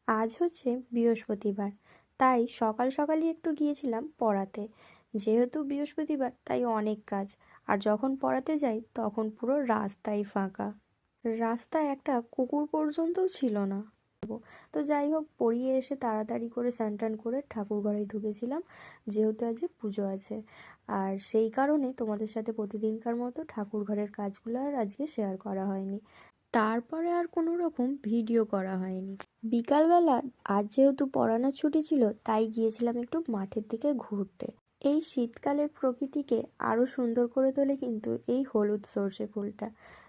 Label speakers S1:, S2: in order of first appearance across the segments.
S1: আজ হচ্ছে বৃহস্পতিবার, তাই সকাল সকালই একটু গিয়েছিলাম পড়াতে। যেহেতু বৃহস্পতিবার তাই অনেক কাজ। আর যখন পড়াতে যাই তখন পুরো রাস্তাই ফাঁকা। রাস্তায় একটা কুকুর পর্যন্তও ছিল না। তো যাই হোক, পড়িয়ে এসে তাড়াতাড়ি করে স্নান টান করে ঠাকুর ঘরে ঢুকেছিলাম, যেহেতু আজকে পুজো আছে। আর সেই কারণে তোমাদের সাথে প্রতিদিনকার মতো ঠাকুর ঘরের কাজগুলো আর আজকে শেয়ার করা হয়নি। তারপরে আর কোনো রকম ভিডিও করা হয়নি। বিকালবেলা আজ যেহেতু পড়ানোর ছুটি ছিল, তাই গিয়েছিলাম একটু মাঠের দিকে ঘুরতে। এই শীতকালের প্রকৃতিকে আরো সুন্দর করে তোলে কিন্তু এই হলুদ সর্ষে ফুলটা।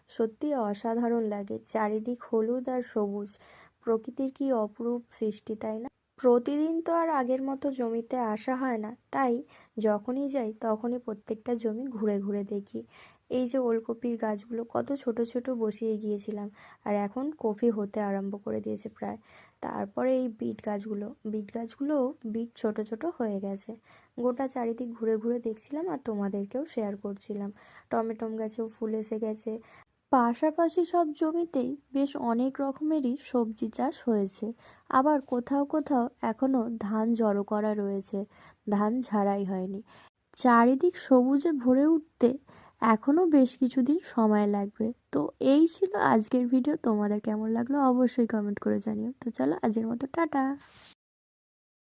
S1: সত্যি অসাধারণ লাগে, চারিদিক হলুদ আর সবুজ। প্রকৃতির কি অপরূপ সৃষ্টি, তাই না? প্রতিদিন তো আর আগের মতো জমিতে আসা হয় না, তাই যখনই যাই তখনই প্রত্যেকটা জমি ঘুরে ঘুরে দেখি। এই যে ওলকপির গাছগুলো কত ছোট ছোট বসিয়ে গিয়েছিলাম, আর এখন কফি হতে আরম্ভ করে দিয়েছে প্রায়। তারপরে এই বিট গাছগুলোও বিট ছোট ছোট হয়ে গেছে। গোটা চারিদিক ঘুরে ঘুরে দেখছিলাম আর তোমাদেরকেও শেয়ার করছিলাম। টমেটো গাছেও ফুল এসে গেছে। পাশাপাশি সব জমিতেই বেশ অনেক রকমেরই সবজি চাষ হয়েছে। আবার কোথাও কোথাও এখনো ধান জড়ো করা রয়েছে, ধান ঝাড়াই হয়নি। চারিদিক সবুজে ভরে উঠতে এখনো বেশ কিছুদিন সময় লাগবে। তো এই ছিল আজকের ভিডিও। তোমাদের কেমন লাগলো অবশ্যই কমেন্ট করে জানিও। তো চলো আজকের মতো টাটা।